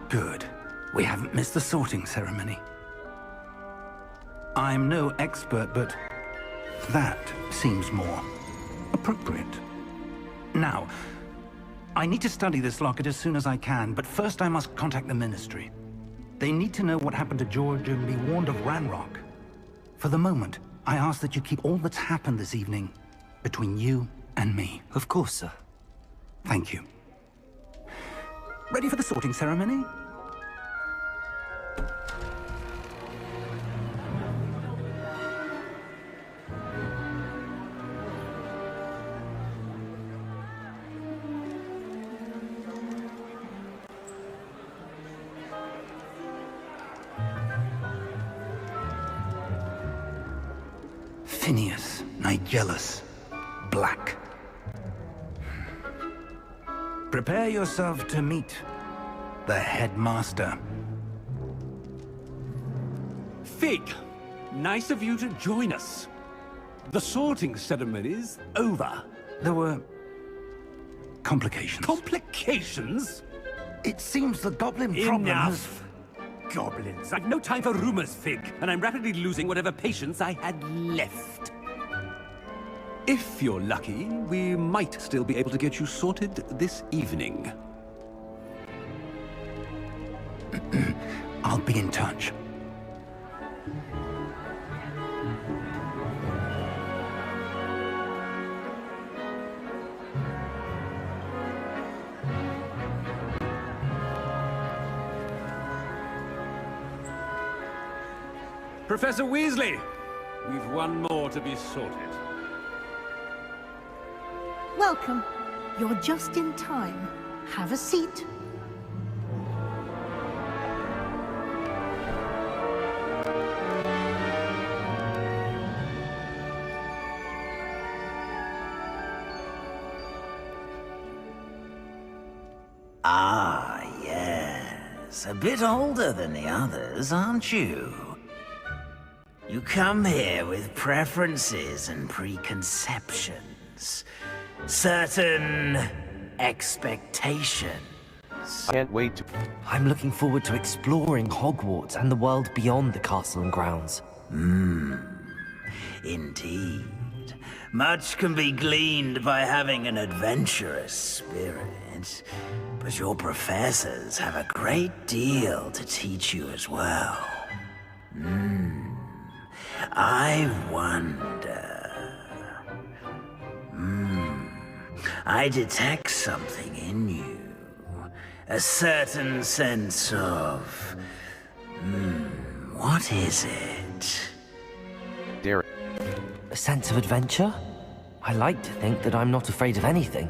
Good. We haven't missed the sorting ceremony. I'm no expert, but that seems more appropriate. Now, I need to study this locket as soon as I can, but first I must contact the Ministry. They need to know what happened to George and be warned of Ranrock. For the moment, I ask that you keep all that's happened this evening between you and me. Of course, sir. Thank you. Ready for the sorting ceremony? Phineas, Nigellus, Black. Prepare yourself to meet the headmaster. Fig, nice of you to join us. The sorting ceremony's over. There were complications. Complications? It seems the goblin problem has... Enough! Goblins. I've no time for rumors, Fig, and I'm rapidly losing whatever patience I had left. If you're lucky, we might still be able to get you sorted this evening. I'll be in touch. Professor Weasley, we've one more to be sorted. Welcome. You're just in time. Have a seat. Ah, yes. A bit older than the others, aren't you? You come here with preferences and preconceptions. Certain expectations. Can't wait to... I'm looking forward to exploring Hogwarts and the world beyond the castle and grounds. Indeed. Much can be gleaned by having an adventurous spirit, but your professors have a great deal to teach you as well. I wonder... I detect something in you. A certain sense of... what is it? Derek. A sense of adventure? I like to think that I'm not afraid of anything.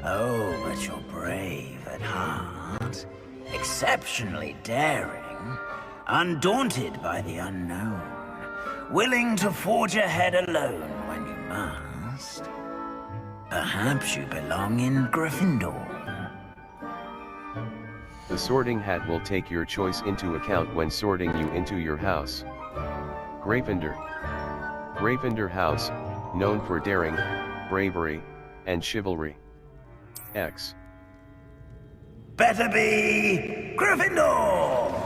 Oh, but you're brave at heart. Exceptionally daring. Undaunted by the unknown. Willing to forge ahead alone when you must. Perhaps you belong in Gryffindor. The sorting hat will take your choice into account when sorting you into your house. Gryffindor. Gryffindor House, known for daring, bravery, and chivalry. X. Better be Gryffindor!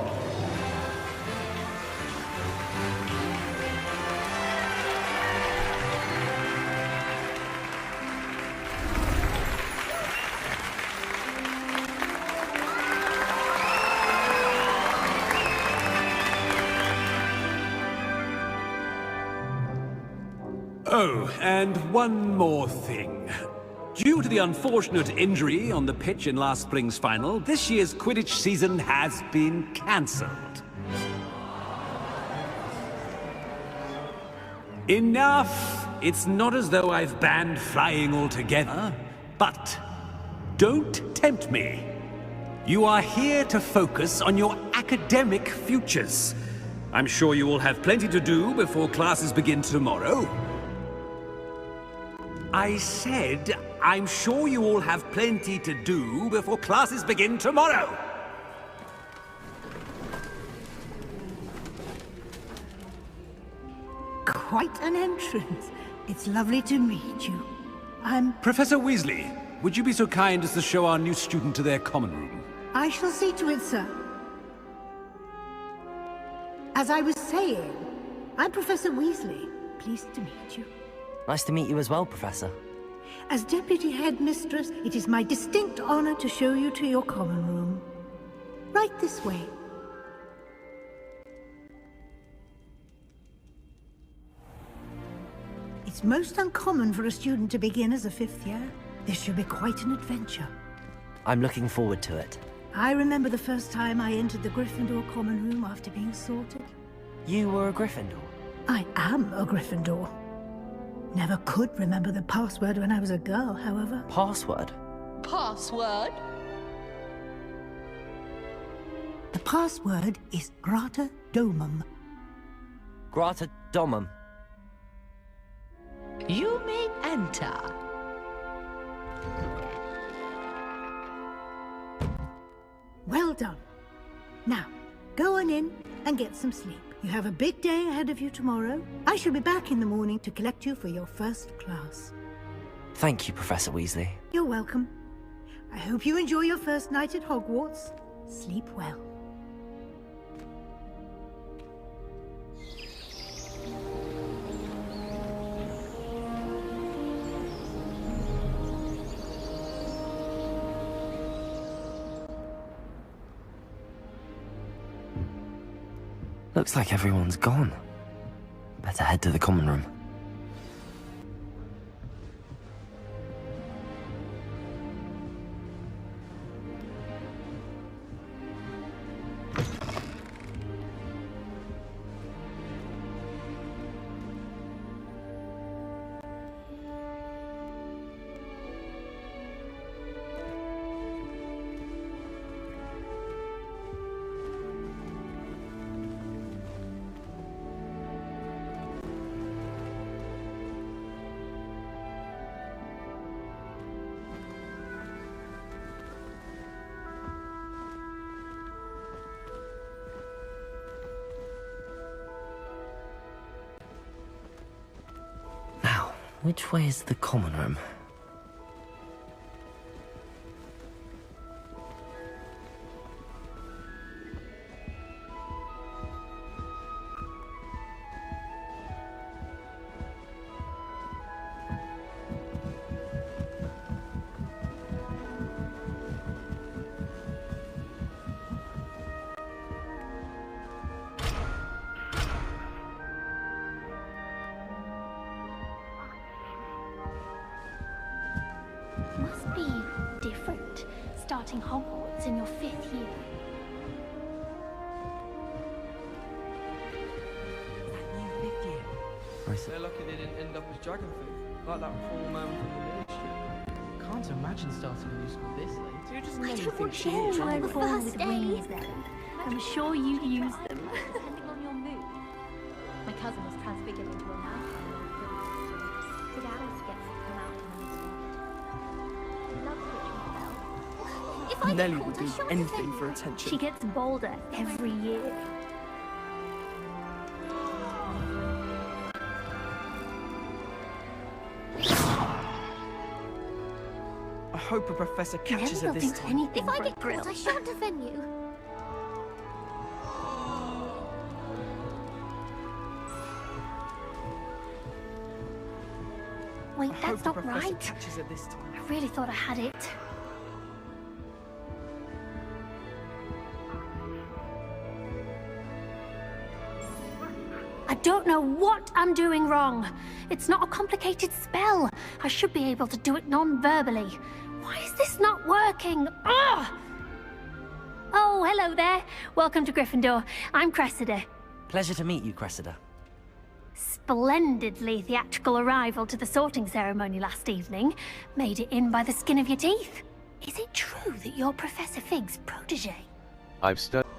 Oh, and one more thing. Due to the unfortunate injury on the pitch in last spring's final, this year's Quidditch season has been cancelled. Enough! It's not as though I've banned flying altogether, but don't tempt me. You are here to focus on your academic futures. I'm sure you will have plenty to do before classes begin tomorrow. I said, I'm sure you all have plenty to do before classes begin tomorrow. Quite an entrance. It's lovely to meet you. I'm... Professor Weasley, would you be so kind as to show our new student to their common room? I shall see to it, sir. As I was saying, I'm Professor Weasley. Pleased to meet you. Nice to meet you as well, Professor. As Deputy Headmistress, it is my distinct honor to show you to your common room. Right this way. It's most uncommon for a student to begin as a 5th year. This should be quite an adventure. I'm looking forward to it. I remember the first time I entered the Gryffindor common room after being sorted. You were a Gryffindor? I am a Gryffindor. Never could remember the password when I was a girl, however. Password? Password? The password is Grata Domum. Grata Domum. You may enter. Well done. Now, go on in and get some sleep. You have a big day ahead of you tomorrow. I shall be back in the morning to collect you for your first class. Thank you, Professor Weasley. You're welcome. I hope you enjoy your first night at Hogwarts. Sleep well. Looks like everyone's gone. Better head to the common room. Which way is the common room? Must be different, starting Hogwarts in your 5th year. They're lucky they didn't end up as dragon food, like that poor man from the ministry. Can't imagine starting a new school this late. Who does Molly think she is? I was born with wings then. I'm sure you'd use them. Depending on your mood. My cousin was transfigured into a mouse. Did Alice get to come out and love switching spell? If I Nelly get would called, do I shan't anything defend for her. attention. She gets bolder every year. I hope a professor catches her Never this do time. anything. If I get grilled, I shan't defend you. Wait, I that's hope a not professor right. catches her this time. I really thought I had it. I don't know what I'm doing wrong. It's not a complicated spell. I should be able to do it non-verbally. Why is this not working? Ugh! Oh, hello there. Welcome to Gryffindor. I'm Cressida. Pleasure to meet you, Cressida. Splendidly theatrical arrival to the sorting ceremony last evening. Made it in by the skin of your teeth. Is it true that you're Professor Fig's protege? I've studied.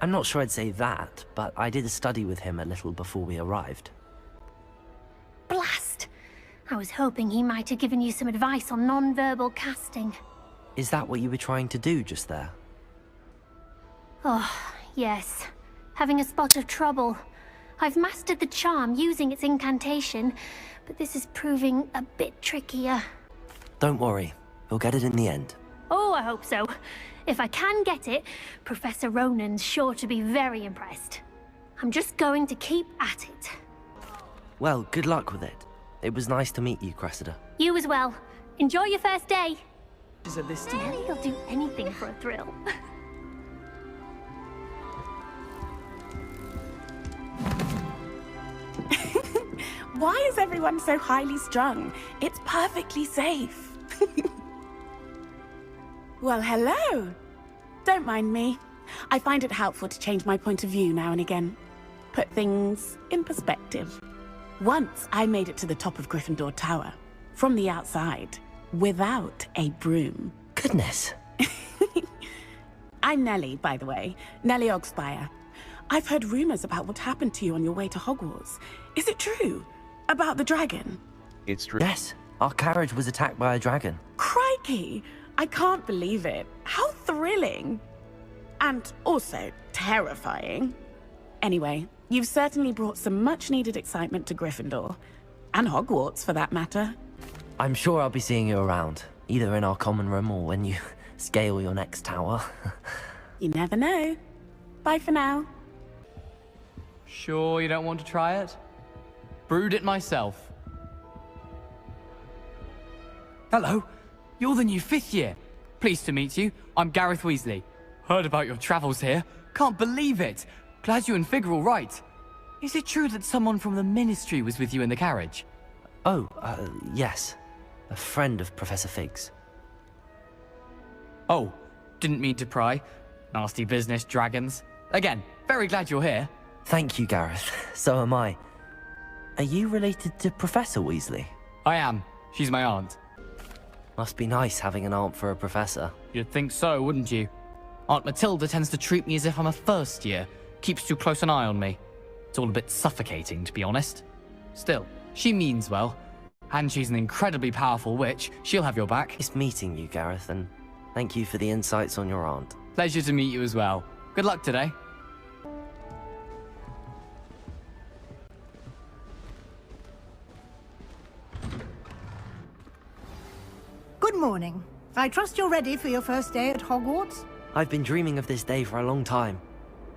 I'm not sure I'd say that, but I did a study with him a little before we arrived. Blast! I was hoping he might have given you some advice on non-verbal casting. Is that what you were trying to do just there? Oh, yes. Having a spot of trouble. I've mastered the charm using its incantation, but this is proving a bit trickier. Don't worry, you'll get it in the end. Oh, I hope so. If I can get it, Professor Ronan's sure to be very impressed. I'm just going to keep at it. Well, good luck with it. It was nice to meet you, Cressida. You as well. Enjoy your first day. Is it this time? Nelly will do anything for a thrill. Why is everyone so highly strung? It's perfectly safe. Well, hello. Don't mind me. I find it helpful to change my point of view now and again. Put things in perspective. Once I made it to the top of Gryffindor Tower, from the outside, without a broom. Goodness. I'm Nellie, by the way. Nellie Ogspire. I've heard rumors about what happened to you on your way to Hogwarts. Is it true? About the dragon? It's true. Yes, our carriage was attacked by a dragon. Crikey! I can't believe it. How thrilling! And also terrifying. Anyway, you've certainly brought some much-needed excitement to Gryffindor. And Hogwarts, for that matter. I'm sure I'll be seeing you around, either in our common room or when you scale your next tower. You never know. Bye for now. Sure you don't want to try it? Brewed it myself. Hello, you're the new 5th year. Pleased to meet you. I'm Gareth Weasley. Heard about your travels here. Can't believe it. Glad you and Fig are all right. Is it true that someone from the Ministry was with you in the carriage? Oh, yes. A friend of Professor Fig's. Oh, didn't mean to pry. Nasty business, dragons. Again, very glad you're here. Thank you, Gareth. So am I. Are you related to Professor Weasley? I am. She's my aunt. Must be nice having an aunt for a professor. You'd think so, wouldn't you? Aunt Matilda tends to treat me as if I'm a first year. Keeps too close an eye on me. It's all a bit suffocating, to be honest. Still, she means well. And she's an incredibly powerful witch. She'll have your back. Nice meeting you, Gareth, and thank you for the insights on your aunt. Pleasure to meet you as well. Good luck today. Good morning. I trust you're ready for your first day at Hogwarts? I've been dreaming of this day for a long time.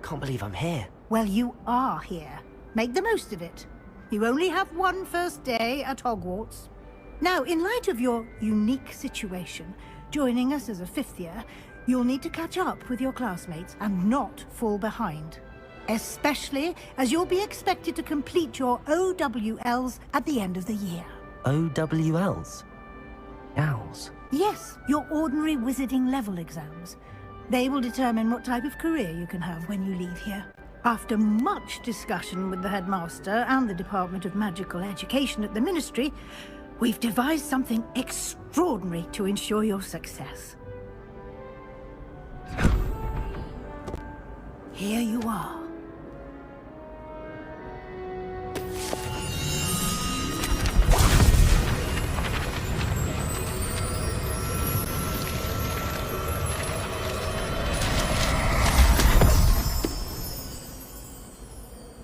Can't believe I'm here. Well, you are here. Make the most of it. You only have one first day at Hogwarts. Now, in light of your unique situation, joining us as a 5th year, you'll need to catch up with your classmates and not fall behind. Especially as you'll be expected to complete your OWLs at the end of the year. OWLs? Owls? Yes, your ordinary wizarding level exams. They will determine what type of career you can have when you leave here. After much discussion with the headmaster and the Department of Magical Education at the Ministry, we've devised something extraordinary to ensure your success. Here you are.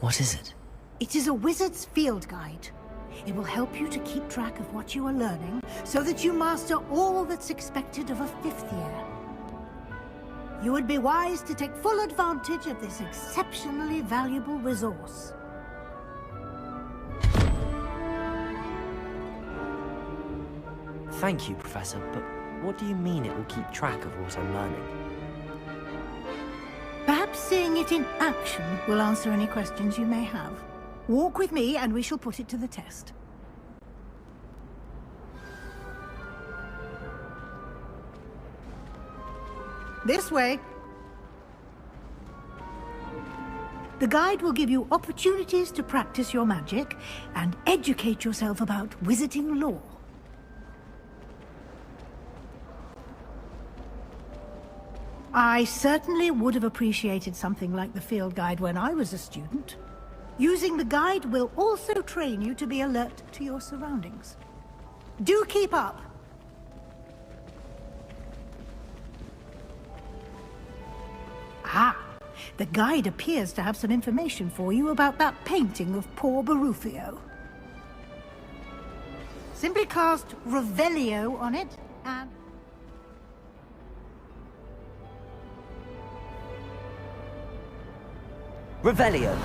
What is it? It is a wizard's field guide. It will help you to keep track of what you are learning so that you master all that's expected of a 5th year. You would be wise to take full advantage of this exceptionally valuable resource. Thank you, Professor, but what do you mean it will keep track of what I'm learning? Perhaps seeing it in action will answer any questions you may have. Walk with me and we shall put it to the test. This way. The guide will give you opportunities to practice your magic and educate yourself about wizarding lore. I certainly would have appreciated something like the field guide when I was a student. Using the guide will also train you to be alert to your surroundings. Do keep up! Ah, the guide appears to have some information for you about that painting of poor Barufio. Simply cast Revelio on it, and... Revelio.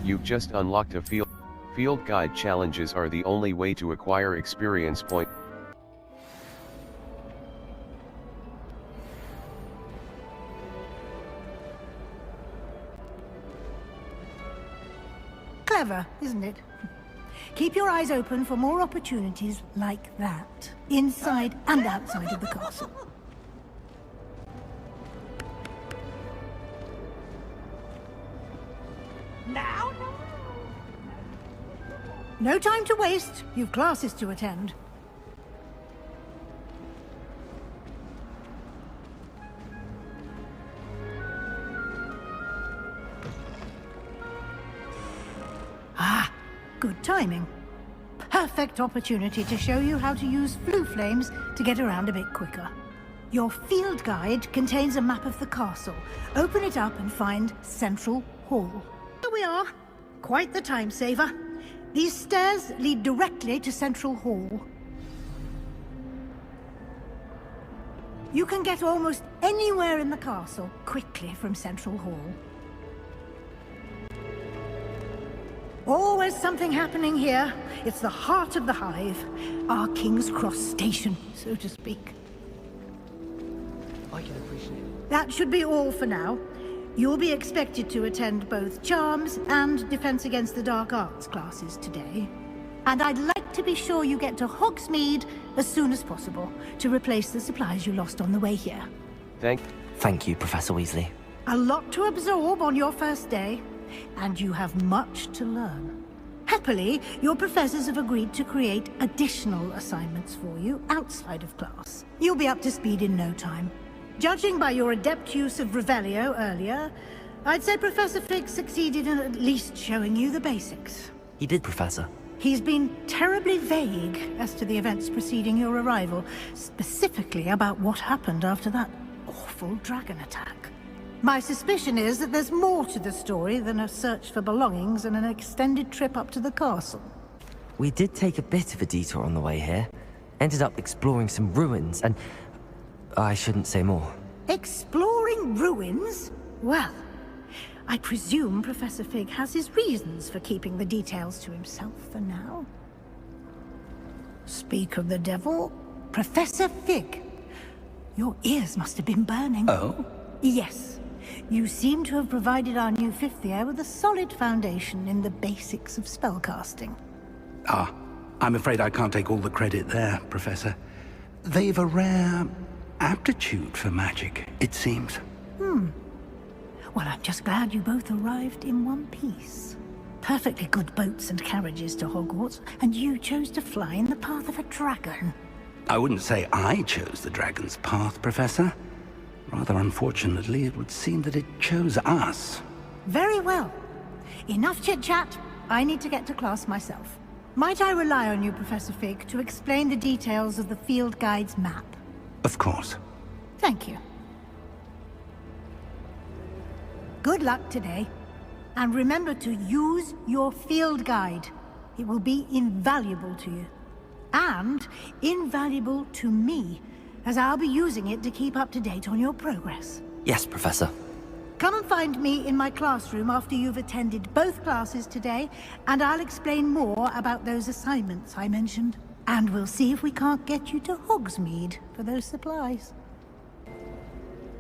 You've just unlocked a field. Field guide challenges are the only way to acquire experience point. Clever, isn't it? Keep your eyes open for more opportunities like that, inside and outside of the castle. Now? No time to waste. You've classes to attend. Ah, good timing. Perfect opportunity to show you how to use flue flames to get around a bit quicker. Your field guide contains a map of the castle. Open it up and find Central Hall. Here we are. Quite the time saver. These stairs lead directly to Central Hall. You can get almost anywhere in the castle quickly from Central Hall. Always something happening here. It's the heart of the Hive. Our King's Cross station, so to speak. I can appreciate it. That should be all for now. You'll be expected to attend both Charms and Defense Against the Dark Arts classes today. And I'd like to be sure you get to Hogsmeade as soon as possible to replace the supplies you lost on the way here. Thank you, Professor Weasley. A lot to absorb on your first day, and you have much to learn. Happily, your professors have agreed to create additional assignments for you outside of class. You'll be up to speed in no time. Judging by your adept use of Revelio earlier, I'd say Professor Fig succeeded in at least showing you the basics. He did, Professor. He's been terribly vague as to the events preceding your arrival, specifically about what happened after that awful dragon attack. My suspicion is that there's more to the story than a search for belongings and an extended trip up to the castle. We did take a bit of a detour on the way here. Ended up exploring some ruins and... I shouldn't say more. Exploring ruins? Well, I presume Professor Fig has his reasons for keeping the details to himself for now. Speak of the devil, Professor Fig. Your ears must have been burning. Oh? Yes. You seem to have provided our new fifth year with a solid foundation in the basics of spellcasting. Ah, I'm afraid I can't take all the credit there, Professor. They've a rare aptitude for magic, it seems. Well, I'm just glad you both arrived in one piece. Perfectly good boats and carriages to Hogwarts, and you chose to fly in the path of a dragon. I wouldn't say I chose the dragon's path, Professor. Rather unfortunately, it would seem that it chose us. Very well. Enough chit-chat. I need to get to class myself. Might I rely on you, Professor Fig, to explain the details of the field guide's map? Of course. Thank you. Good luck today. And remember to use your field guide. It will be invaluable to you. And invaluable to me, as I'll be using it to keep up to date on your progress. Yes, Professor. Come and find me in my classroom after you've attended both classes today, and I'll explain more about those assignments I mentioned. And we'll see if we can't get you to Hogsmeade for those supplies.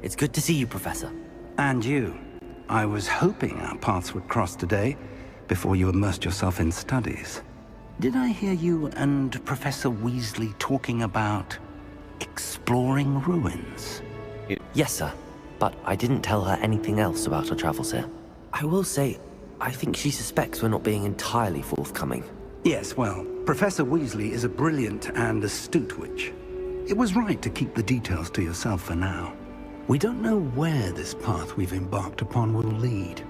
It's good to see you, Professor. And you. I was hoping our paths would cross today, before you immersed yourself in studies. Did I hear you and Professor Weasley talking about exploring ruins? Yes, sir. But I didn't tell her anything else about our travels here. I will say, I think she suspects we're not being entirely forthcoming. Yes, well, Professor Weasley is a brilliant and astute witch. It was right to keep the details to yourself for now. We don't know where this path we've embarked upon will lead.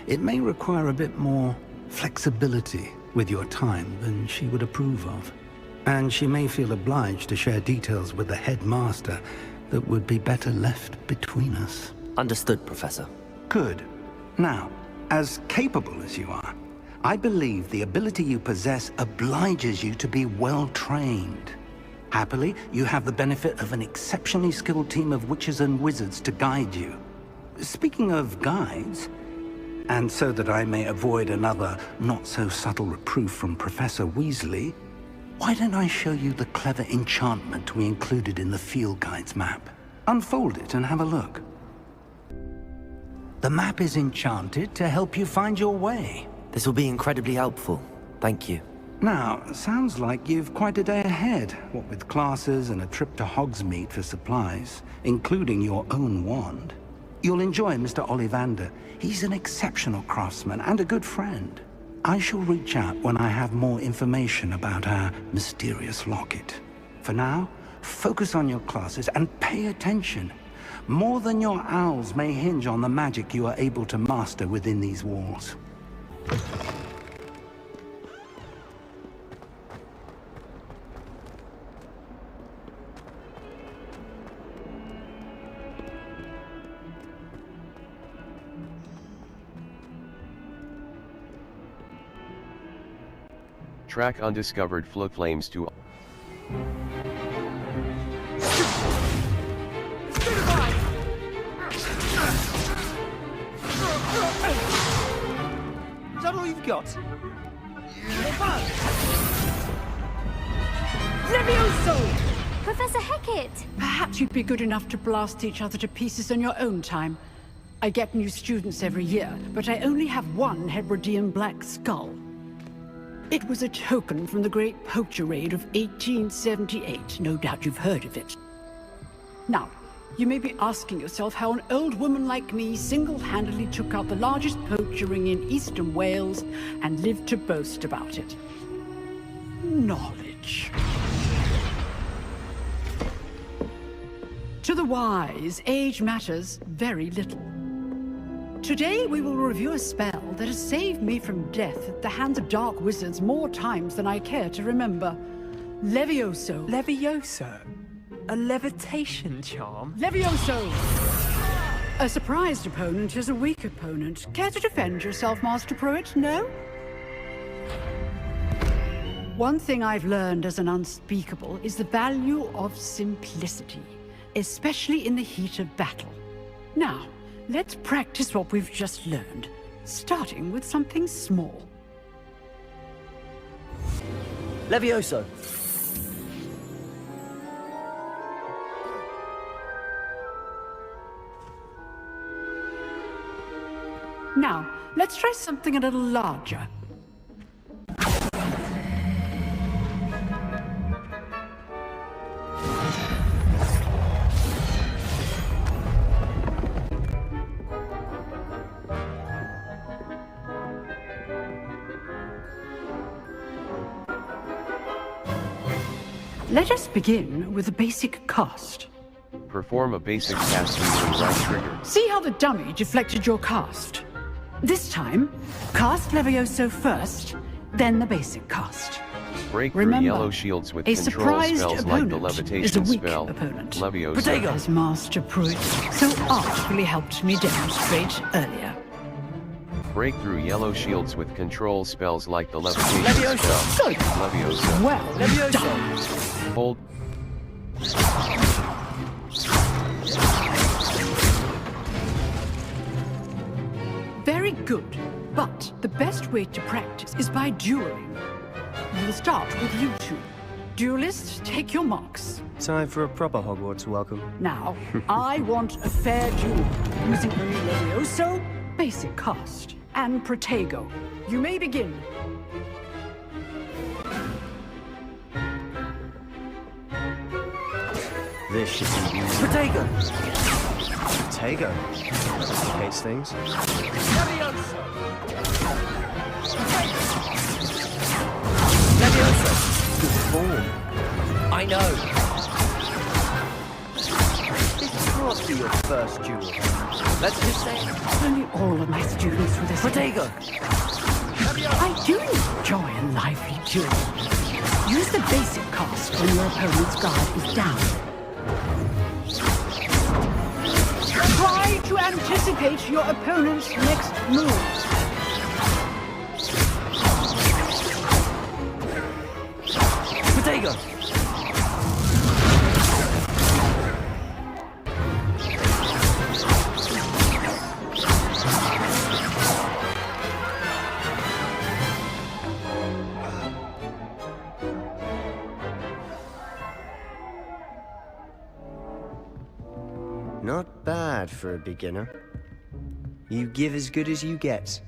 It may require a bit more flexibility with your time than she would approve of. And she may feel obliged to share details with the headmaster that would be better left between us. Understood, Professor. Good. Now, as capable as you are, I believe the ability you possess obliges you to be well trained. Happily, you have the benefit of an exceptionally skilled team of witches and wizards to guide you. Speaking of guides, and so that I may avoid another not-so-subtle reproof from Professor Weasley, why don't I show you the clever enchantment we included in the field guide's map? Unfold it and have a look. The map is enchanted to help you find your way. This will be incredibly helpful. Thank you. Now, sounds like you've quite a day ahead, what with classes and a trip to Hogsmeade for supplies, including your own wand. You'll enjoy Mr. Ollivander. He's an exceptional craftsman and a good friend. I shall reach out when I have more information about our mysterious locket. For now, focus on your classes and pay attention. More than your owls may hinge on the magic you are able to master within these walls. Track undiscovered flames to... Is that all you've got? Levioso! Professor Hecat! Perhaps you'd be good enough to blast each other to pieces on your own time. I get new students every year, but I only have one Hebridean black skull. It was a token from the Great Poacher Raid of 1878. No doubt you've heard of it. Now, you may be asking yourself how an old woman like me single-handedly took out the largest poacher ring in eastern Wales and lived to boast about it. Knowledge. To the wise, age matters very little. Today we will review a spell that has saved me from death at the hands of dark wizards more times than I care to remember. Levioso. Levioso? A levitation charm? Levioso! A surprised opponent is a weak opponent. Care to defend yourself, Master Pruitt? No? One thing I've learned as an unspeakable is the value of simplicity, especially in the heat of battle. Now, let's practice what we've just learned, starting with something small. Levioso. Now, let's try something a little larger. Let us begin with a basic cast. Perform a basic cast using right trigger. See how the dummy deflected your cast? This time, cast Levioso first, then the basic cast. Break through Remember, yellow shields with a control surprised spells like the opponent is a levitation weak spell, opponent. Levioso. As Master Pruitt so artfully helped me demonstrate earlier. Break through yellow shields with control spells like the levitation Levioso. spell, Good. Levioso. Well Levioso. done. Hold. Very good. But the best way to practice is by dueling. We'll start with you two. Duelists, take your marks. Time for a proper Hogwarts welcome. Now, I want a fair duel, using only Levioso, basic cast, and Protego. You may begin. This should be easy. Protego! Protego. Complicates things. Levioso! Good form. I know. This can't be your first duel. Let's just say only all of my students for this. Protego! I do enjoy a lively duel. Use the basic cast when your opponent's guard is down. Try to anticipate your opponent's next move. Protego! Not bad for a beginner. You give as good as you get.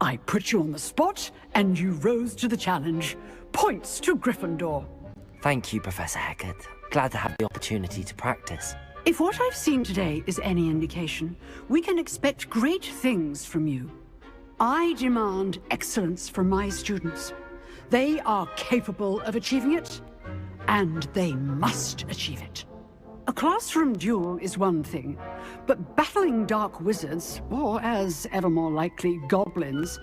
I put you on the spot, and you rose to the challenge. Points to Gryffindor. Thank you, Professor Hecat. Glad to have the opportunity to practice. If what I've seen today is any indication, we can expect great things from you. I demand excellence from my students. They are capable of achieving it, and they must achieve it. A classroom duel is one thing, but battling dark wizards, or as ever more likely, goblins,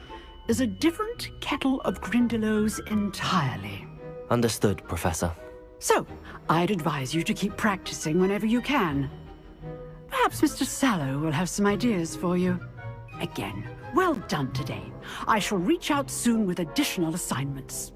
is a different kettle of Grindylows entirely. Understood, Professor. So, I'd advise you to keep practicing whenever you can. Perhaps Mr. Sallow will have some ideas for you. Again, well done today. I shall reach out soon with additional assignments.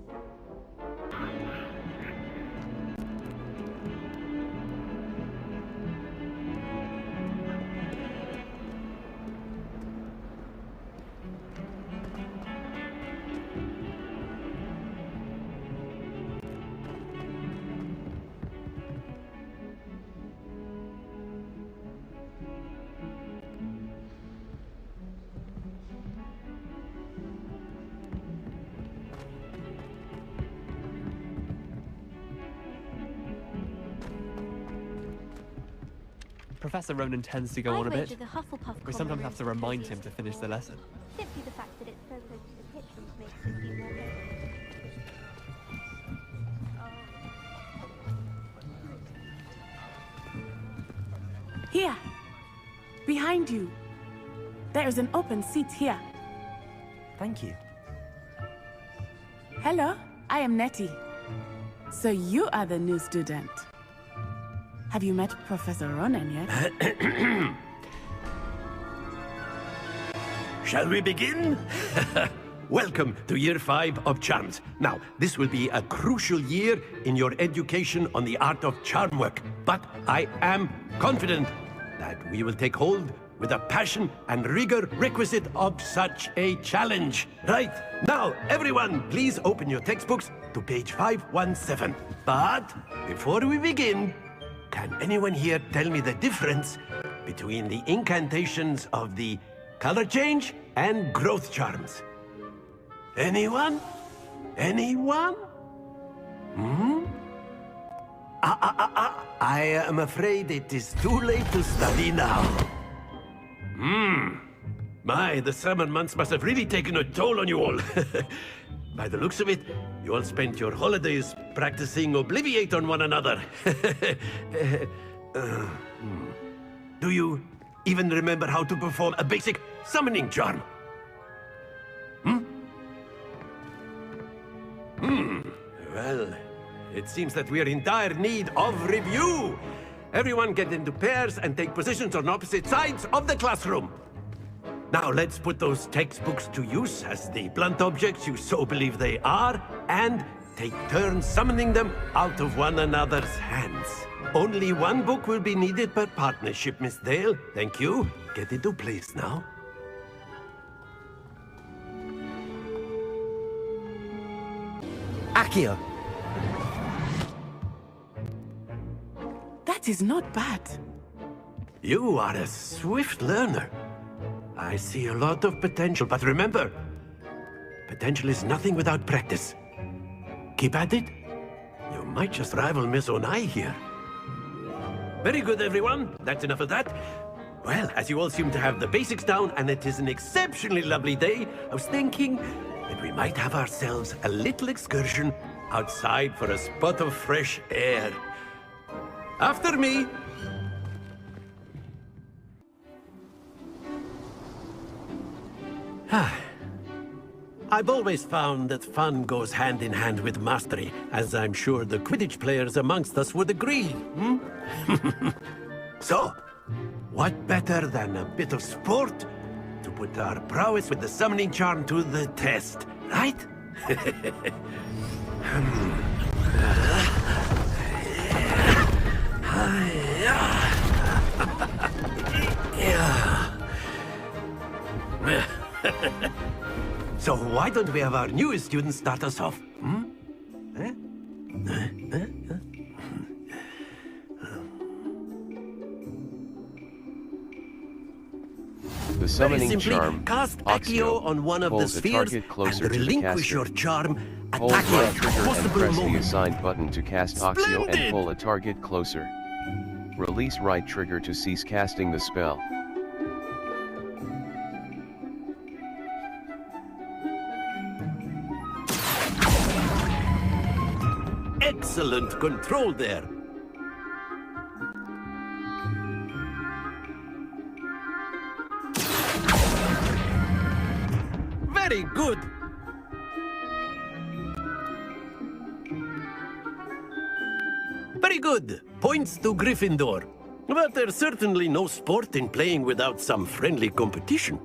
Professor Ronan tends to go on a bit. We sometimes have to remind him to finish the lesson. Simply the fact that it's so close to the kitchen makes it seem more dangerous. Here. Behind you. There is an open seat here. Thank you. Hello, I am Nettie. So you are the new student. Have you met Professor Ronan yet? Shall we begin? Welcome to Year 5 of Charms. Now, this will be a crucial year in your education on the art of charm work, but I am confident that we will take hold with the passion and rigor requisite of such a challenge. Right, now, everyone, please open your textbooks to page 517. But before we begin, can anyone here tell me the difference between the incantations of the color change and growth charms? Anyone? Anyone? I am afraid it is too late to study now. My, the summer months must have really taken a toll on you all. By the looks of it, you all spent your holidays practicing Obliviate on one another. Do you even remember how to perform a basic summoning charm? Well, it seems that we are in dire need of review. Everyone get into pairs and take positions on opposite sides of the classroom. Now let's put those textbooks to use as the blunt objects you so believe they are, and take turns summoning them out of one another's hands. Only one book will be needed per partnership, Miss Dale. Thank you. Get into place now. Accio! That is not bad. You are a swift learner. I see a lot of potential, but remember, potential is nothing without practice. Keep at it. You might just rival Miss Onai here. Very good, everyone. That's enough of that. Well, as you all seem to have the basics down, and it is an exceptionally lovely day, I was thinking that we might have ourselves a little excursion outside for a spot of fresh air. After me. I've always found that fun goes hand in hand with mastery, as I'm sure the Quidditch players amongst us would agree. So, what better than a bit of sport to put our prowess with the summoning charm to the test, right? So why don't we have our newest student start us off? The summoning Very simply, charm, cast Accio on one of the pulls a spheres target closer and to the relinquish caster. your charm at Hold right Accio's trigger and possible press the moment. assigned button to cast Accio and Splendid! pull a target closer. Release right trigger to cease casting the spell. Excellent control there. Very good. Very good. Points to Gryffindor. But there's certainly no sport in playing without some friendly competition.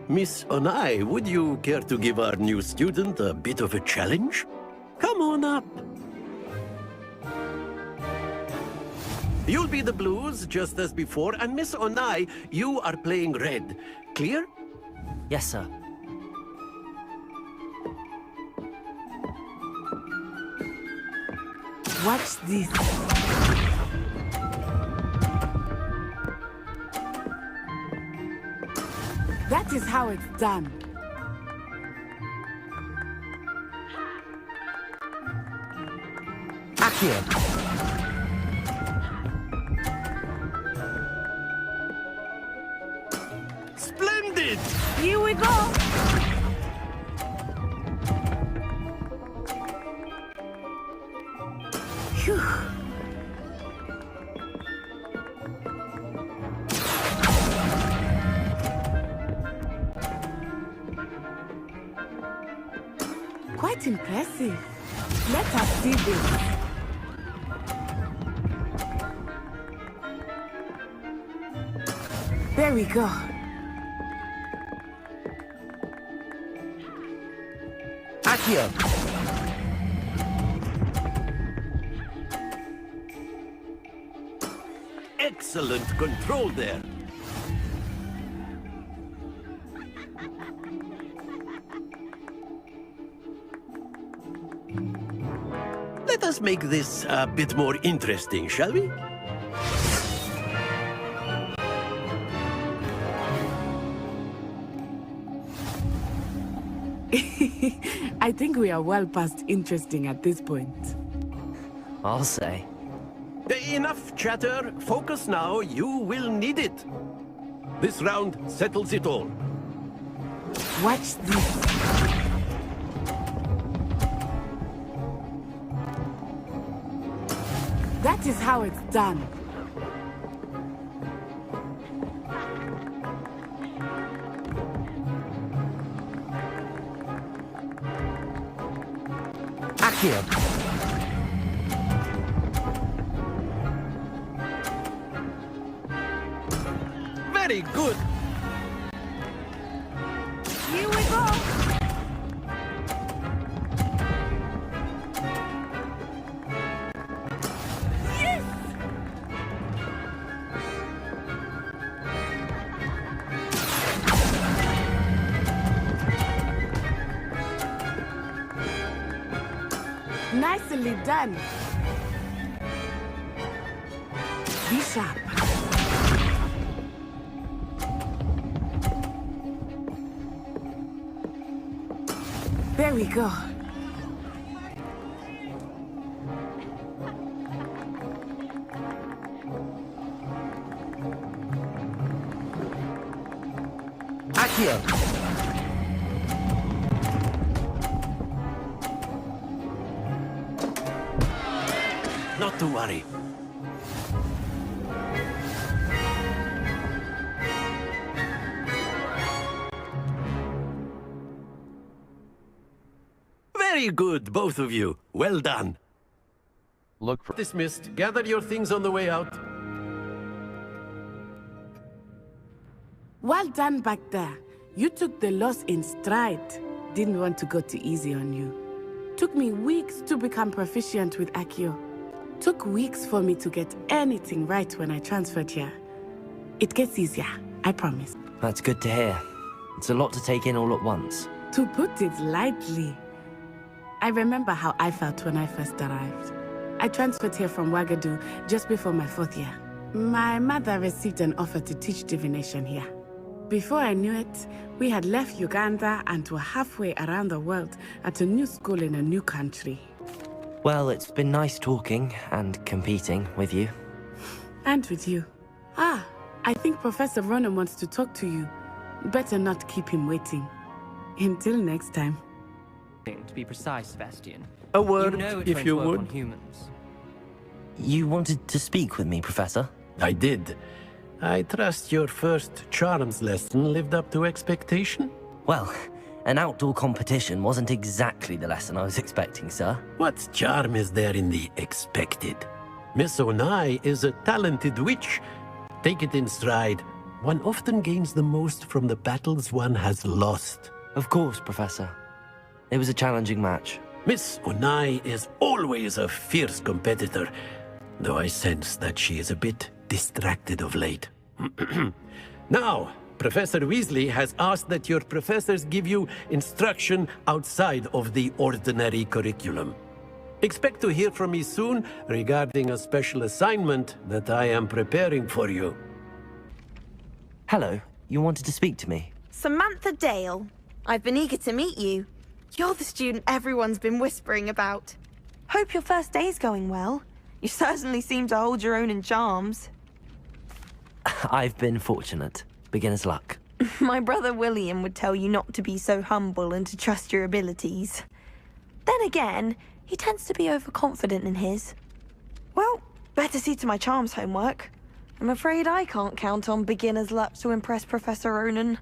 Miss Onai, would you care to give our new student a bit of a challenge? Come on up. You'll be the blues, just as before, and Miss Onai, you are playing red. Clear? Yes, sir. Watch this. That is how it's done. Accio! Splendid! Here we go! Phew. Quite impressive. Let us see this. There we go. Accio! Excellent control there. Let us make this a bit more interesting, shall we? I think we are well past interesting at this point. I'll say. Enough chatter. Focus now. You will need it. This round settles it all. Watch this. That is how it's done. Accio! Very good. Here we go. Yes! Nicely done. Be sharp. There we go. Accio! Not to worry. Very good, both of you. Well done. Look for Dismissed. Gather your things on the way out. Well done back there. You took the loss in stride. Didn't want to go too easy on you. Took me weeks to become proficient with Accio. Took weeks for me to get anything right when I transferred here. It gets easier, I promise. That's good to hear. It's a lot to take in all at once. To put it lightly, I remember how I felt when I first arrived. I transferred here from Wagadu just before my 4th year. My mother received an offer to teach divination here. Before I knew it, we had left Uganda and were halfway around the world at a new school in a new country. Well, it's been nice talking and competing with you. And with you. Ah, I think Professor Ronan wants to talk to you. Better not keep him waiting. Until next time. To be precise, Sebastian. A word, you know it if won't you work would. on humans. You wanted to speak with me, Professor? I did. I trust your first charms lesson lived up to expectation? Well, an outdoor competition wasn't exactly the lesson I was expecting, sir. What charm is there in the expected? Miss Onai is a talented witch. Take it in stride. One often gains the most from the battles one has lost. Of course, Professor. It was a challenging match. Miss Onai is always a fierce competitor, though I sense that she is a bit distracted of late. Now, Professor Weasley has asked that your professors give you instruction outside of the ordinary curriculum. Expect to hear from me soon regarding a special assignment that I am preparing for you. Hello, you wanted to speak to me? Samantha Dale. I've been eager to meet you. You're the student everyone's been whispering about. Hope your first day's going well. You certainly seem to hold your own in charms. I've been fortunate. Beginner's luck. My brother William would tell you not to be so humble and to trust your abilities. Then again, he tends to be overconfident in his. Well, better see to my charms homework. I'm afraid I can't count on beginner's luck to impress Professor Ronan.